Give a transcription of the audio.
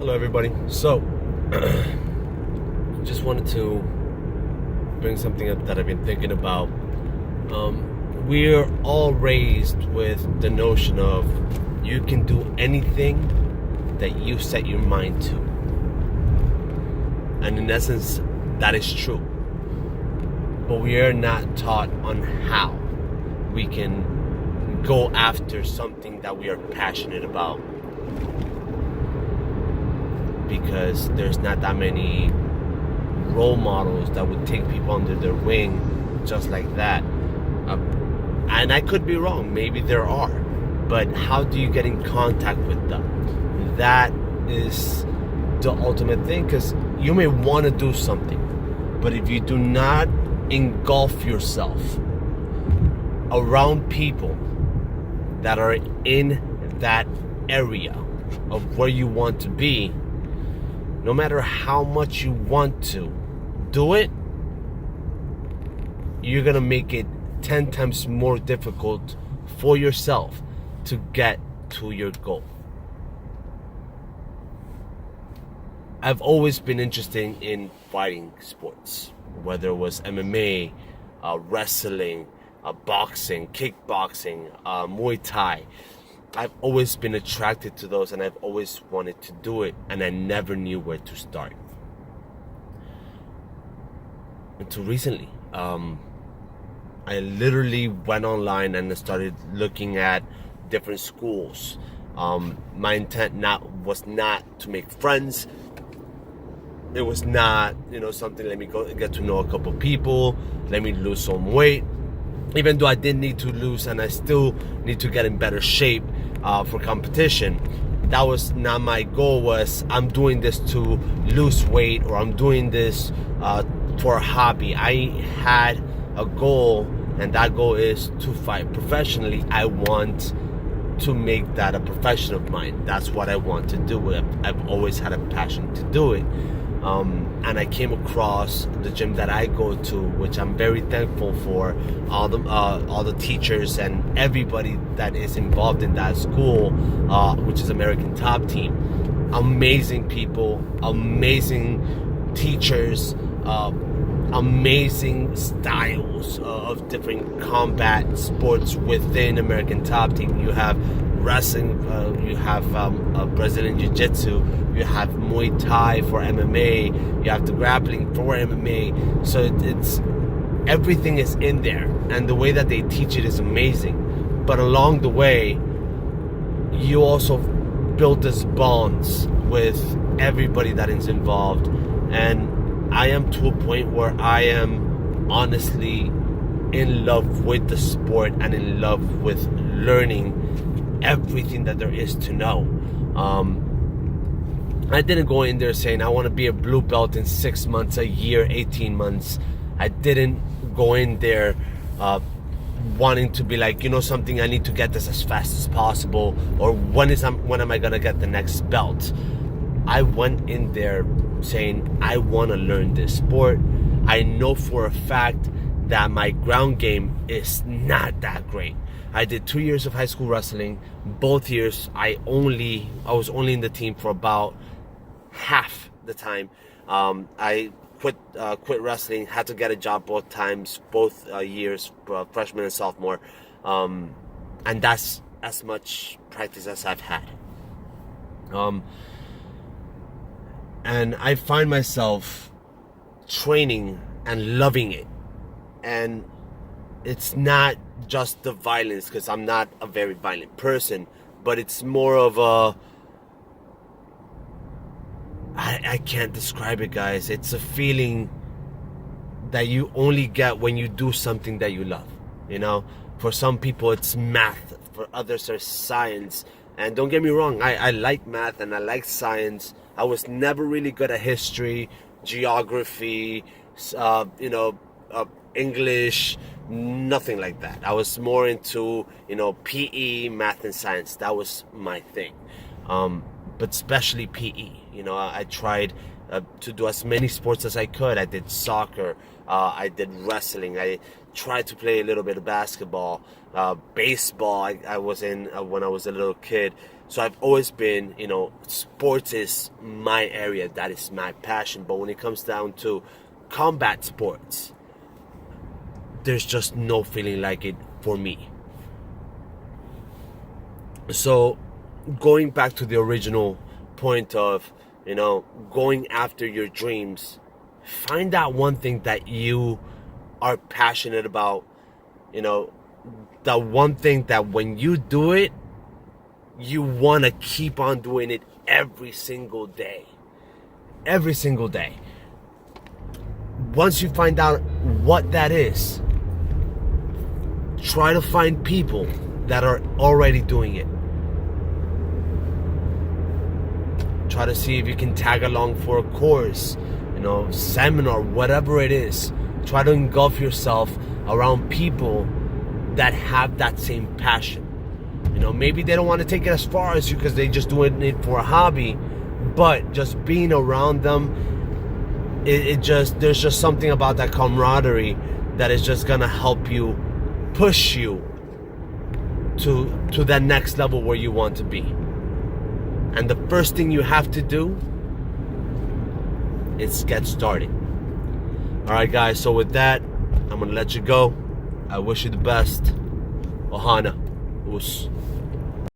Hello, everybody. So, just wanted to bring something up that I've been thinking about. We're all raised with the notion of you can do anything that you set your mind to. And in essence, that is true. But we are not taught on how we can go after something that we are passionate about. Because there's not that many role models that would take people under their wing just like that. And I could be wrong, maybe there are. But how do you get in contact with them? That is the ultimate thing, because you may want to do something, but if you do not engulf yourself around people that are in that area of where you want to be, no matter how much you want to do it, you're gonna make it 10 times more difficult for yourself to get to your goal. I've always been interested in fighting sports, whether it was MMA, wrestling, boxing, kickboxing, Muay Thai. I've always been attracted to those, and I've always wanted to do it, and I never knew where to start. Until recently, I literally went online and started looking at different schools. My intent was not to make friends. It was not, something, let me go get to know a couple people, let me lose some weight. Even though I did need to lose, and I still need to get in better shape for competition, that was not my goal. Was I'm doing this to lose weight, or I'm doing this for a hobby. I had a goal, and that goal is to fight professionally. I want to make that a profession of mine. That's what I want to do. I've always had a passion to do it. And I came across the gym that I go to, which I'm very thankful for, all the teachers and everybody that is involved in that school, which is American Top Team. Amazing people, amazing teachers, amazing styles of different combat sports within American Top Team. You have wrestling, you have Brazilian Jiu-Jitsu, you have Muay Thai for MMA, you have the grappling for MMA. So it's everything is in there, and the way that they teach it is amazing. But along the way, you also build these bonds with everybody that is involved, and I am to a point where I am honestly in love with the sport and in love with learning everything that there is to know. I didn't go in there saying I want to be a blue belt in 6 months, a year, 18 months. I didn't go in there wanting to be like, something, I need to get this as fast as possible, or when am I gonna get the next belt. I went in there saying I want to learn this sport. I know for a fact that my ground game is not that great. I did 2 years of high school wrestling. Both years I was only in the team for about half the time. I quit wrestling, had to get a job both times, both years, freshman and sophomore, and that's as much practice as I've had. And I find myself training and loving it. And it's not just the violence, because I'm not a very violent person, but it's more of I can't describe it, guys. It's a feeling that you only get when you do something that you love. For some people it's math, for others it's science. And don't get me wrong, I like math and I like science. I was never really good at history, geography, English, nothing like that. I was more into, PE, math and science. That was my thing. But especially PE. I tried to do as many sports as I could. I did soccer. I did wrestling. I tried to play a little bit of basketball, baseball. I was in when I was a little kid. So I've always been, sports is my area. That is my passion. But when it comes down to combat sports, there's just no feeling like it for me. So going back to the original point of, going after your dreams, find out one thing that you are passionate about, the one thing that when you do it, you want to keep on doing it every single day. Every single day. Once you find out what that is, try to find people that are already doing it. Try to see if you can tag along for a course, seminar, whatever it is. Try to engulf yourself around people that have that same passion. Maybe they don't want to take it as far as you because they just doing it for a hobby, but just being around them, there's just something about that camaraderie that is just gonna help you, push you to that next level where you want to be. And the first thing you have to do is get started. All right, guys. So with that, I'm gonna let you go. I wish you the best. Ohana. Us.